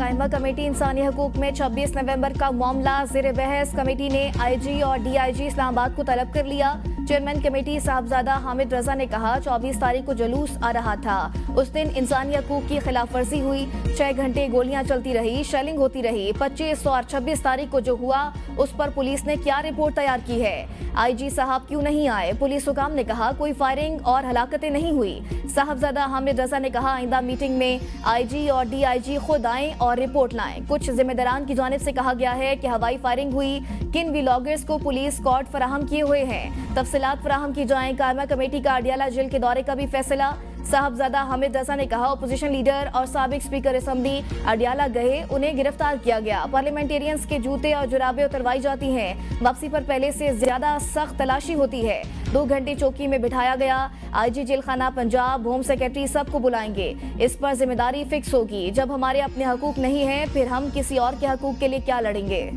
कायमा कमेटी इंसानी हकूक में 26 नवंबर का मामला ज़ेर बहस। कमेटी ने IG और DIG इस्लामाबाद को तलब कर लिया। चेयरमैन कमेटी साहबजादा हामिद रजा ने कहा 24 तारीख को जुलूस आ रहा था, उस दिन इंसानी हकूक की खिलाफ वर्जी हुई, 6 घंटे गोलियां चलती रही, शेलिंग होती रही। 25 और 26 तारीख को जो हुआ उस पर पुलिस ने क्या रिपोर्ट तैयार की है? IG साहब क्यों नहीं आए? पुलिस हुकाम ने कहा कोई फायरिंग और हलाकतें नहीं हुई। साहबजादा हामिद रजा ने कहा आइंदा मीटिंग में IG और DIG खुद आएं और रिपोर्ट लाएं। कुछ जिम्मेदारान की जानिब से कहा गया है कि हवाई फायरिंग हुई, किन व्लॉगर्स को पुलिस कॉर्ड फराहम किए हुए हैं, तफसीलात फराहम की जाएं। कायमा कमेटी का अडियाला जेल के दौरे का भी फैसला। साहबजादा हामिद रजा ने कहा अपोजिशन लीडर और साबिक स्पीकर असम्बली अडियाला गए, उन्हें गिरफ्तार किया गया। पार्लियामेंटेरियंस के जूते और जुराबें उतरवाई जाती हैं, वापसी पर पहले से ज्यादा सख्त तलाशी होती है। 2 घंटे चौकी में बिठाया गया। IG जेल खाना पंजाब, होम सेक्रेटरी सबको बुलाएंगे, इस पर जिम्मेदारी फिक्स होगी। जब हमारे अपने हकूक नहीं है फिर हम किसी और के हकूक के लिए क्या लड़ेंगे?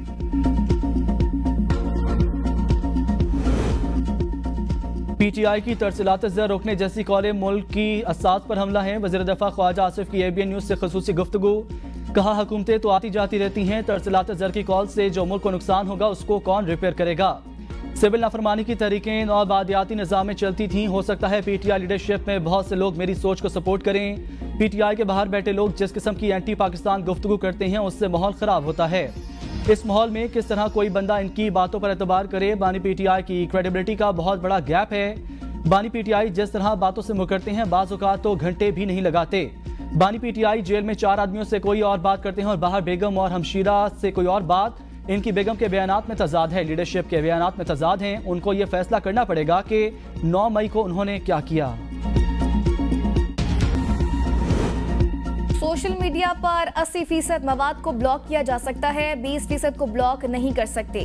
PTI की तरसीलात ज़र रोकने जैसी कॉलें मुल्क की असास पर हमला है। वज़ीर दफ़ा ख्वाजा आसिफ की ABN न्यूज़ से ख़ुसूसी गुफ्तगू। कहा हुकूमतें तो आती जाती रहती हैं, तरसीलात ज़र की कॉल से जो मुल्क को नुकसान होगा उसको कौन रिपेयर करेगा? सिविल नाफरमानी की तहरीकें नौआबादियाती निज़ाम में चलती थीं। हो सकता है PTI लीडरशिप में बहुत से लोग मेरी सोच को सपोर्ट करें। PTI के बाहर बैठे लोग जिस किस्म की एंटी पाकिस्तान गुफ्तगू करते हैं उससे माहौल ख़राब होता है। इस माहौल में किस तरह कोई बंदा इनकी बातों पर एतबार करे? बानी PTI की क्रेडिबिलिटी का बहुत बड़ा गैप है। बानी PTI जिस तरह बातों से मुकरते हैं बाज़ औक़ात तो घंटे भी नहीं लगाते। बानी PTI जेल में 4 आदमियों से कोई और बात करते हैं और बाहर बेगम और हमशीरा से कोई और बात। इनकी बेगम के बयानात में तजाद है, लीडरशिप के बयानात में तजाद हैं। उनको ये फैसला करना पड़ेगा कि 9 मई को उन्होंने क्या किया। सोशल मीडिया पर 80% मवाद को ब्लॉक किया जा सकता है, 20% को ब्लॉक नहीं कर सकते।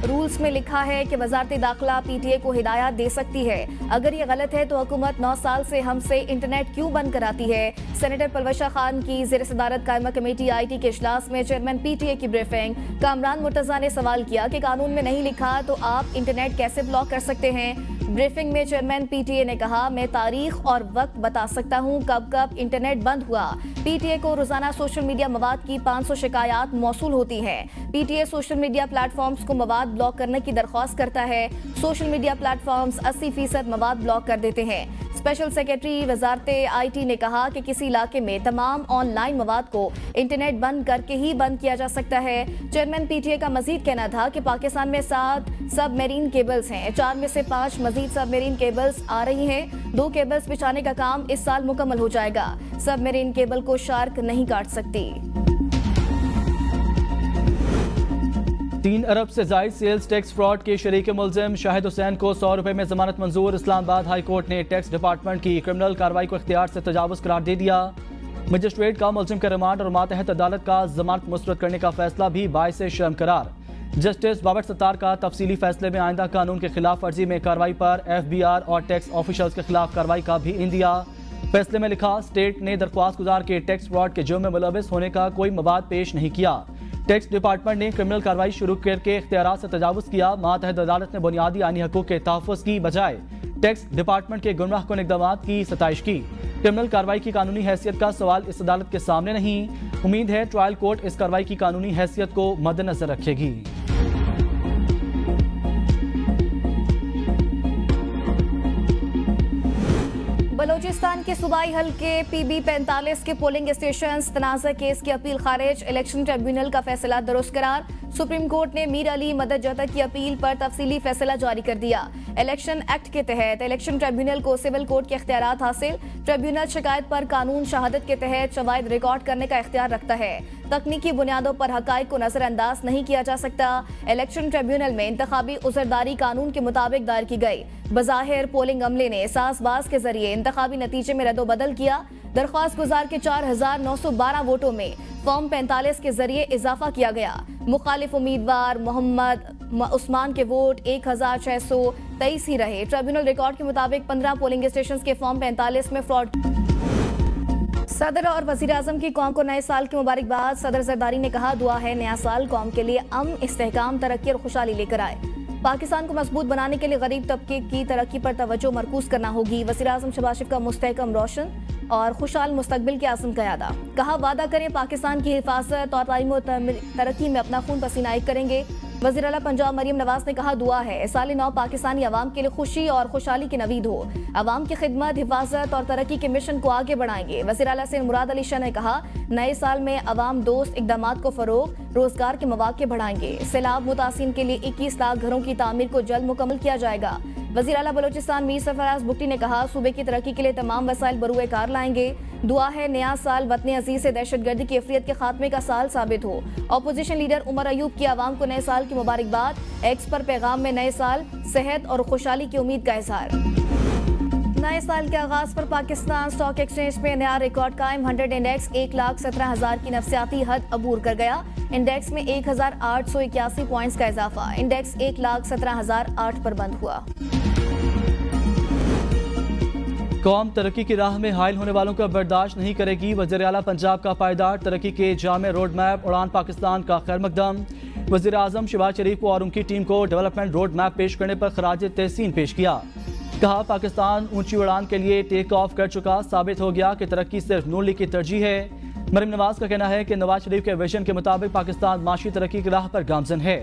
रूल्स में लिखा है कि वजारत दाखिला PTA को हिदायत दे सकती है। अगर ये गलत है तो हुकूमत 9 साल से हमसे इंटरनेट क्यों बंद कराती है? सेनेटर परवशा खान की ज़ेर सदारत कायमा कमेटी IT के इजलास में चेयरमैन PTA की ब्रीफिंग। कामरान मुर्तजा ने सवाल किया कि कानून में नहीं लिखा तो आप इंटरनेट कैसे ब्लॉक कर सकते हैं? ब्रीफिंग में चेयरमैन PTA ने कहा मैं तारीख और वक्त बता सकता हूँ कब कब इंटरनेट बंद हुआ। PTA को रोजाना सोशल मीडिया मवाद की 500 शिकायत मौसूल होती हैं। PTA सोशल मीडिया प्लेटफॉर्म्स को मवाद ब्लॉक करने की दरख्वास्त करता है। सोशल मीडिया प्लेटफॉर्म्स 80% मवाद ब्लॉक कर देते हैं। स्पेशल सेक्रेटरी वजारत IT ने कहा कि किसी इलाके में तमाम ऑनलाइन मवाद को इंटरनेट बंद करके ही बंद किया जा सकता है। चेयरमैन PTA का मजीद कहना था कि पाकिस्तान में 7 सबमरीन केबल्स हैं, 4 में से 5 मजीद सबमरीन केबल्स आ रही हैं। 2 केबल्स बिछाने का काम इस साल मुकम्मल हो जाएगा। सबमरीन केबल को शार्क नहीं काट सकती। 3 अरब से जायद सेल्स टैक्स फ्रॉड के शरीक मुलजिम शाहिद हुसैन को 100 रुपए में जमानत मंजूर। इस्लामाबाद हाई कोर्ट ने टैक्स डिपार्टमेंट की क्रिमिनल कार्रवाई को इख्तियार से तजावुज करार दे दिया। मजिस्ट्रेट का मुलजिम का रिमांड और मातहत अदालत का जमानत मुस्तरद करने का फैसला भी बाइसे शर्म करार। जस्टिस बाबर सत्तार का तफसीली फैसले में आइंदा कानून के खिलाफ वर्जी में कार्रवाई पर FBR और टैक्स ऑफिशल्स के खिलाफ कार्रवाई का भी इन दिया। फैसले में लिखा स्टेट ने दरख्वास्त गुजार के टैक्स फ्रॉड के जुर्म में मुलविस होने का कोई मवाद पेश नहीं किया। टैक्स डिपार्टमेंट ने क्रिमिनल कार्रवाई शुरू करके इख्तियारात से तजावुज किया। मातहत अदालत ने बुनियादी आईनी हकूक के तहफ़्फ़ुज़ की बजाय टैक्स डिपार्टमेंट के गुमराह कुन इक़दामात की सताइश की। क्रिमिनल कार्रवाई की कानूनी हैसियत का सवाल इस अदालत के सामने नहीं। उम्मीद है ट्रायल कोर्ट इस कार्रवाई की कानूनी हैसियत को मद्देनजर रखेगी। बलोचिस्तान के सूबाई हल्के PB 45 के पोलिंग स्टेशन तनाज़ा केस की अपील खारिज। इलेक्शन ट्रिब्यूनल का फैसला दुरुस्त करार। सुप्रीम कोर्ट ने मीर अली मदद जता की अपील पर तफसीली फैसला जारी कर दिया। इलेक्शन एक्ट के तहत इलेक्शन ट्रिब्यूनल को सिविल कोर्ट के इख्तियारात हासिल। ट्रिब्यूनल शिकायत पर कानून शहादत के तहत शवाहिद रिकॉर्ड करने का इख्तियार रखता है। तकनीकी बुनियादों पर हकाइक को नजरअंदाज नहीं किया जा सकता। इलेक्शन ट्रिब्यूनल में इंतखाबी उज़रदारी कानून के मुताबिक दायर की गई। बज़ाहिर पोलिंग अमले ने साज़बाज़ के जरिए इंतखाबी नतीजे में रद्दोबदल किया। दरख्वास्त गुजार के 4912 वोटों में फॉर्म 45 के जरिए इजाफा किया गया। मुखालिफ उम्मीदवार मोहम्मद उस्मान के वोट 1623 ही रहे। ट्रिब्यूनल रिकॉर्ड के मुताबिक 15 पोलिंग स्टेशन के फॉर्म 45 में फ्रॉड। सदर और वजीर आजम की कौम को नए साल की मुबारकबाद। सदर जरदारी ने कहा दुआ है नया साल कौम के लिए अमन, इस्तेहकाम, तरक्की और खुशहाली लेकर आए। पाकिस्तान को मजबूत बनाने के लिए गरीब तबके की तरक्की पर तवज्जो मरकूज करना होगी। वज़ीर आज़म शहबाज शरीफ का मुस्तहकम रोशन। और खुशहाल मुस्तकबिल के आज़म का यादा। कहा वादा करें पाकिस्तान की हिफाजत और तालीम और तरक्की में अपना खून पसीना एक करेंगे। वज़ीर आला पंजाब मरियम नवाज ने कहा दुआ है साल नौ पाकिस्तानी अवाम के लिए खुशी और खुशहाली की नवीद हो। अवाम की खिदमत, हिफाजत और तरक्की के मिशन को आगे बढ़ाएंगे। वज़ीर आला से मुराद अली शाह ने कहा नए साल में अवाम दोस्त इक़दामात को फ़रोग़, रोज़गार के मौक़े बढ़ाएंगे। सैलाब मुतासिन के लिए 21 लाख घरों की तामीर को जल्द मुकम्मल किया जाएगा। वज़ीर आला बलोचिस्तान मीर सरफराज बुट्टी ने कहा सूबे की तरक्की के लिए तमाम वसाइल बरूए कार लाएंगे। दुआ है नया साल वतन अजीज से दहशतगर्दी की अफरियत के खात्मे का साल साबित हो। अपोजिशन लीडर उमर अयूब की आवाम को नए साल की मुबारकबाद। एक्स पर पैगाम में नए साल, सेहत और खुशहाली की उम्मीद का इज़हार। नए साल के आगाज पर पाकिस्तान स्टॉक एक्सचेंज में नया रिकॉर्ड कायम। 100 इंडेक्स 1,17,000 की नफसियाती हद अबूर कर गया। इंडेक्स में 1,881 पॉइंट्स का इजाफा। इंडेक्स 1,17,008 पर बंद हुआ। कौम तरक्की की राह में हायल होने वालों का बर्दाश्त नहीं करेगी। वज़ीर आला पंजाब का पायदार तरक्की के जामे रोड मैप उड़ान पाकिस्तान का खैर मकदम। वज़ीर आज़म शहबाज शरीफ को और उनकी टीम को डेवलपमेंट रोड मैप पेश करने पर खराज तहसीन पेश किया। कहा पाकिस्तान ऊंची उड़ान के लिए टेक ऑफ कर चुका, साबित हो गया कि तरक्की सिर्फ नून लीग की तरजीह है। मरियम नवाज का कहना है कि नवाज शरीफ के विजन के मुताबिक पाकिस्तान माशी तरक्की की राह पर गामजन है।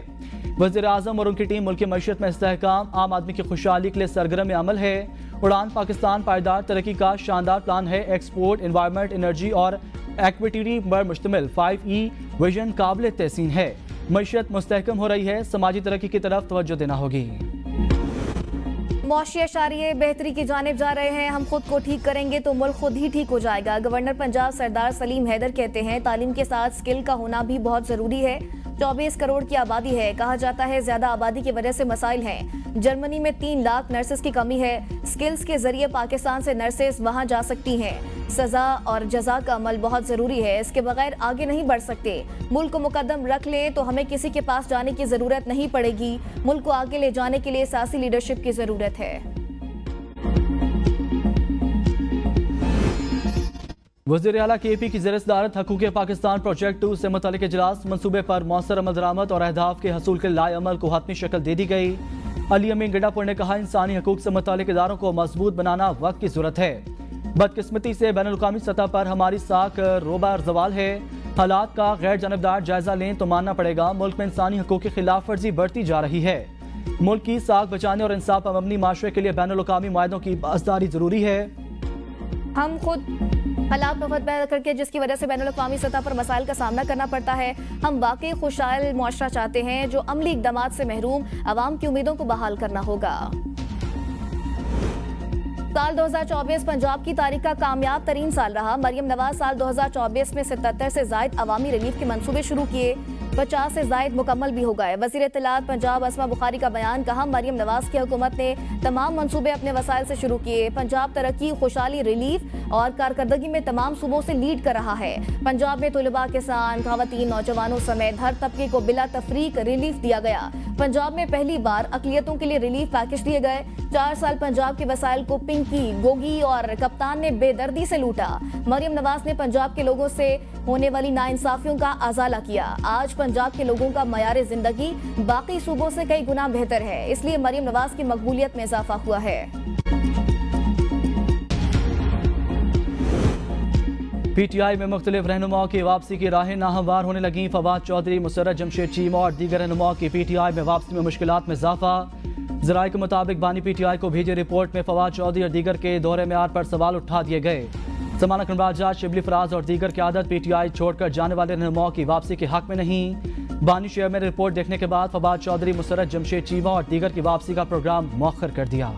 वज़ीर आज़म और उनकी टीम मुल्क की मईशत में इस्तेहकाम, आम आदमी की खुशहाली के लिए सरगर्म अमल है। उड़ान पाकिस्तान पायदार तरक्की का शानदार प्लान है। एक्सपोर्ट, एनवायरनमेंट, एनर्जी और एक्विटी पर मुश्तमिल 5E विजन काबिल तहसीन है। मईशत मुस्तहकम हो रही है, समाजी तरक्की की तरफ तवज्जो देना होगी। मौशी अशारिये बेहतरी की जानिब जा रहे हैं। हम खुद को ठीक करेंगे तो मुल्क खुद ही ठीक हो जाएगा। गवर्नर पंजाब सरदार सलीम हैदर कहते हैं तालीम के साथ स्किल का होना भी बहुत जरूरी है। 24 करोड़ की आबादी है। कहा जाता है ज्यादा आबादी की वजह से मसाइल हैं। जर्मनी में 3 लाख नर्सेस की कमी है। स्किल्स के जरिए पाकिस्तान से नर्सेस वहां जा सकती हैं। सजा और जजा का अमल बहुत जरूरी है। इसके बगैर आगे नहीं बढ़ सकते। मुल्क को मुकद्दम रख ले तो हमें किसी के पास जाने की जरूरत नहीं पड़ेगी। मुल्क को आगे ले जाने के लिए सियासी लीडरशिप की जरूरत है। वज़ीर आला KP की ज़ेर सदारत हकूक़ पाकिस्तान प्रोजेक्ट 2 से मुतल्लिक़ इजलास। मनसूबे पर मौसर अमल दरामद और अहदाफ के हसूल के लाए अमल को हतमी शक्ल दे दी गई। अली अमीन गड्डापुर ने कहा इंसानी हकूक़ से मुतल्लिक़ इदारों को मजबूत बनाना वक्त की ज़रूरत है। बदकिस्मती से बैनुल-अक़वामी सतह पर हमारी साख रोबार ज़वाल है। हालात का गैर जानबदार जायजा लें तो मानना पड़ेगा मुल्क में इंसानी हकूक़ की खिलाफ वर्जी बढ़ती जा रही है। मुल्क की साख बचाने और इंसाफ पर मबनी माशरे के लिए बैनुल-अक़वामी मुआहदों की पासदारी जरूरी है। हम खुद हालात में खुद पैदा करके जिसकी वजह से बैनुल-अक़वामी सतह पर मसाइल का सामना करना पड़ता है। हम वाकई खुशहाल मुआशरा चाहते हैं जो अमली इक़दामात से महरूम अवाम की उम्मीदों को बहाल करना होगा। साल 2024 पंजाब की तारीख का कामयाब तरीन साल रहा। मरियम नवाज साल 2024 में 77 से जायद अवामी रिलीफ के मंसूबे शुरू किए। 50 से जायद मुकम्मल भी हो गए। वज़ीर इत्तलात पंजाब अस्मा बुखारी का बयान। कहा मरियम नवाज की हुकूमत ने तमाम मंसूबे अपने वसाइल से शुरू किए। पंजाब तरक्की, खुशहाली, रिलीफ और कारकर्दगी में तमाम सूबों से लीड कर रहा है। पंजाब में तुलबा, किसान, खवातीन, नौजवानों समेत हर तबके को बिला तफरीक रिलीफ दिया गया। पंजाब में पहली बार अक़लियतों के लिए रिलीफ पैकेज दिए गए। 4 साल पंजाब के वसाइल को पिंकी, गोगी और कप्तान ने बेदर्दी से लूटा। मरियम नवाज ने पंजाब के लोगों से होने वाली नाइंसाफियों का अजाला किया। आज पंजाब के लोगों का मयारे जिंदगी बाकी सूबों से कई गुना बेहतर है। इसलिए मरियम नवाज की मकबूलियत में इजाफा हुआ है। PTI में मुख्तलिफ रहनुमाओं की वापसी की राहें नाहमवार होने लगी। फवाद चौधरी, मुसर्रत जमशेद चीमा और दीगर रहनुमाओं की PTI में वापसी में मुश्किलात में इजाफा। ज़राए के मुताबिक बानी PTI को भेजे रिपोर्ट में फवाद चौधरी और दीगर के दौरे में आर पर सवाल उठा दिए गए। समाना कमराजा, शिबली फराज और दीगर क़यादत PTI छोड़कर जाने वाले रहनुमाओं की वापसी के हक में नहीं। बानी शेयर में रिपोर्ट देखने के बाद फवाद चौधरी, मुसर्रत जमशेद चीमा और दीगर की वापसी का प्रोग्राम मौखर कर दिया।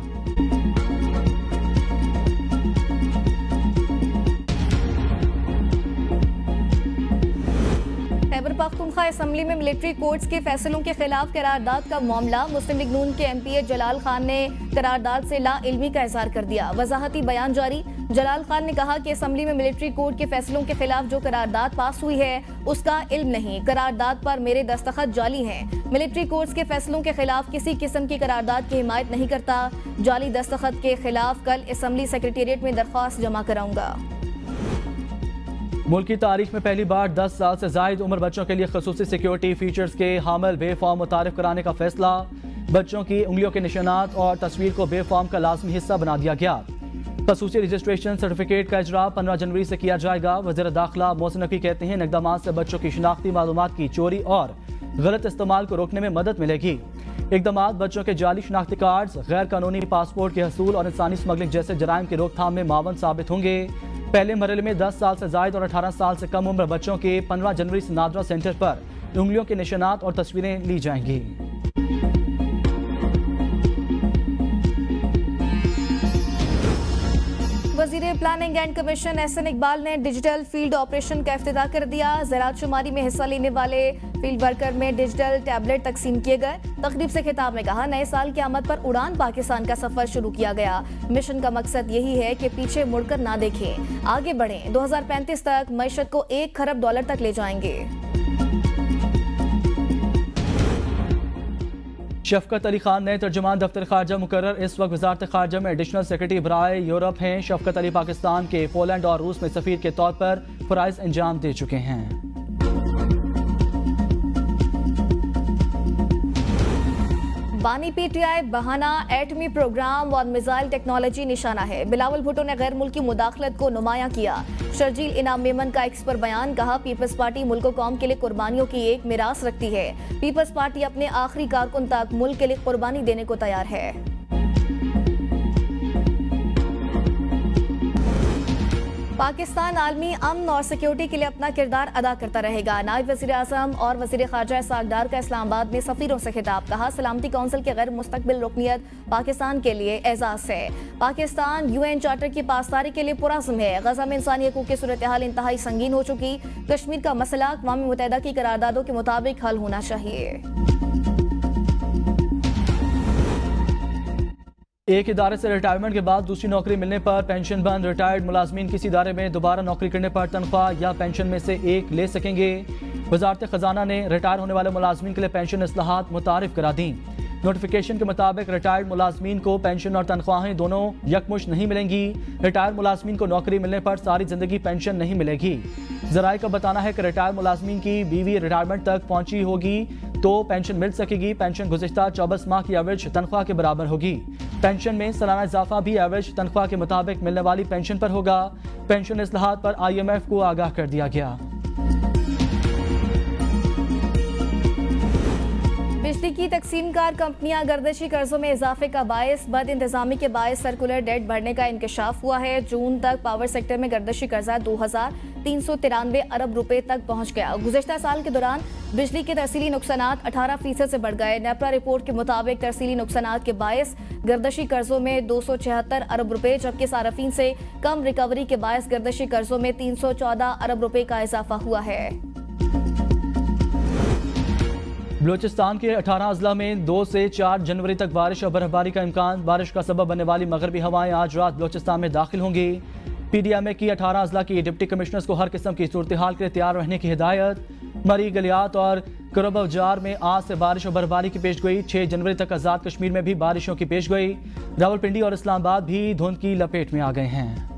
खैबर पख्तूनख्वा असेंबली में मिलिट्री कोर्ट्स के फैसलों के खिलाफ करारदाद का मामला। मुस्लिम लीग नून के MPA जलाल खान ने करारदाद से लाइल्मी का इजहार कर दिया। वजाहती बयान जारी। जलाल खान ने कहा कि असेंबली में मिलिट्री कोर्ट के फैसलों के खिलाफ जो करारदाद पास हुई है उसका इल्म नहीं। करारदाद पर मेरे दस्तखत जाली हैं। मिलिट्री कोर्ट्स के फैसलों के खिलाफ किसी किस्म की करारदाद की हिमायत नहीं करता। जाली दस्तखत के खिलाफ कल असेंबली सेक्रेटेरिएट में दरख्वास्त जमा कराऊंगा। मुल्क की तारीख में पहली बार 10 साल से जायद उम्र बच्चों के लिए खसूसी सिक्योरिटी फीचर्स के हामिल बे फॉर्म मुतारिफ कराने का फैसला। बच्चों की उंगलियों के निशानात और तस्वीर को बे फॉर्म का लाजमी हिस्सा बना दिया गया। खसूसी रजिस्ट्रेशन सर्टिफिकेट का इजरा 15 जनवरी से किया जाएगा। वज़ीर दाखिला मोहसिन नकवी कहते हैं, इन इक़दामात से बच्चों की शिनाख्ती मालूमात की चोरी और गलत इस्तेमाल को रोकने में मदद मिलेगी। इक़दामात बच्चों के जाली शनाख्ती कार्ड्स, गैर कानूनी पासपोर्ट के हसूल और इंसानी स्मगलिंग जैसे जराइम की रोकथाम में मावन साबित होंगे। पहले मरहले में 10 साल से जायद और 18 साल से कम उम्र बच्चों के 15 जनवरी से नादरा सेंटर पर उंगलियों के निशानात और तस्वीरें ली जाएंगी। वजीर planning and commission Ahsan Iqbal ने डिजिटल फील्ड ऑपरेशन का इफ्तिताह कर दिया। ज़राअत शुमारी में हिस्सा लेने वाले फील्ड वर्कर में डिजिटल टैबलेट तकसीम किए गए। तकरीब से खिताब में कहा, नए साल की आमद पर उड़ान पाकिस्तान का सफर शुरू किया गया। मिशन का मकसद यही है कि पीछे मुड़कर ना देखें, आगे बढ़ें। 2035 तक मईशत को $1 खरब तक ले जाएंगे। शफकत अली खान नए तर्जुमान दफ्तर खारजा मुकर्रर। इस वक्त वजारत खारजा में एडिशनल सेक्रेटरी बराए यूरोप हैं। शफकत अली पाकिस्तान के पोलैंड और रूस में सफीर के तौर पर फराइज अंजाम दे चुके हैं। बानी PTI बहाना एटमी प्रोग्राम और मिसाइल टेक्नोलॉजी निशाना है। बिलावल भुट्टो ने गैर मुल्की मुदाखलत को नुमाया किया। शर्जील इनाम मेमन का एक्स पर बयान, कहा पीपल्स पार्टी मुल्क कौम के लिए कुर्बानियों की एक मिरास रखती है। पीपल्स पार्टी अपने आखिरी कारकुन तक मुल्क के लिए कुर्बानी देने को तैयार है। पाकिस्तान आलमी अमन और सिक्योरिटी के लिए अपना किरदार अदा करता रहेगा। नायब वज़ीर आज़म और वज़ीर ख़ारजा सागदार का इस्लामाबाद में सफ़ीरों से खिताब, कहा सलामती कौंसिल के गैर मुस्तकबिल रुकनियत पाकिस्तान के लिए एजाज़ है। पाकिस्तान UN चार्टर की पासदारी के लिए पुरज़्म है। गज़ा में इंसानी हकूक़ की सूरत हाल इंतहाई संगीन हो चुकी। कश्मीर का मसला अक़वाम मुत्तहिदा की करारदादों के मुताबिक हल होना चाहिए। एक इदारे से रिटायरमेंट के बाद दूसरी नौकरी मिलने पर पेंशन बंद। रिटायर्ड मुलाजमीन किसी इदारे में दोबारा नौकरी करने पर तनख्वाह या पेंशन में से एक ले सकेंगे। वजारत खजाना ने रिटायर होने वाले मुलाजमीन के लिए पेंशन इस्लाहात मुतारिफ करा दी। नोटिफिकेशन के मुताबिक रिटायर्ड मुलाजमीन को पेंशन और तनख्वाहें दोनों यकमुश्त नहीं मिलेंगी। रिटायर्ड मुलाजमीन को नौकरी मिलने पर सारी जिंदगी पेंशन नहीं मिलेगी। ज़राए का बताना है कि रिटायर्ड मुलाजमीन की बीवी रिटायरमेंट तक पहुंची होगी तो पेंशन मिल सकेगी। पेंशन गुज़िश्ता 24 माह की एवरेज तनख्वाह के बराबर होगी। पेंशन में सालाना इजाफा भी एवरेज तनख्वाह के मुताबिक मिलने वाली पेंशन पर होगा। पेंशन इस्लाहात पर IMF को आगाह कर दिया गया। बिजली की तकसीमकार कंपनियां गर्दिशी कर्जों में इजाफे का बायस बद इंतजामी के बायस सर्कुलर डेट बढ़ने का इंकशाफ हुआ है। जून तक पावर सेक्टर में गर्दिशी कर्जा 2393 अरब रुपए तक पहुंच गया। गुज़िश्ता साल के दौरान बिजली के तरसीली नुकसानात 18% से बढ़ गए। नेपरा रिपोर्ट के मुताबिक तरसीली नुकसानात के बायस गर्दिशी कर्जों में 276 अरब रुपए, जबकि सारफीन से कम रिकवरी के बायस गर्दिशी कर्जों में 314 अरब रुपए का इजाफा हुआ है। बलूचिस्तान के 18 अजला में 2 से 4 जनवरी तक बारिश और बर्फबारी का इम्कान। बारिश का सबब बनने वाली मगरबी हवाएं आज रात बलूचिस्तान में दाखिल होंगी। PDMA की 18 अजला की डिप्टी कमिश्नर्स को हर किस्म की सूरत हाल के लिए तैयार रहने की हिदायत। मरी, गलियात और करबजार में आज से बारिश और बर्फबारी की पेशगोई। 6 जनवरी तक आज़ाद कश्मीर में भी बारिशों की पेशगोई। रावलपिंडी और इस्लामाबाद भी धुंध की लपेट में आ गए हैं।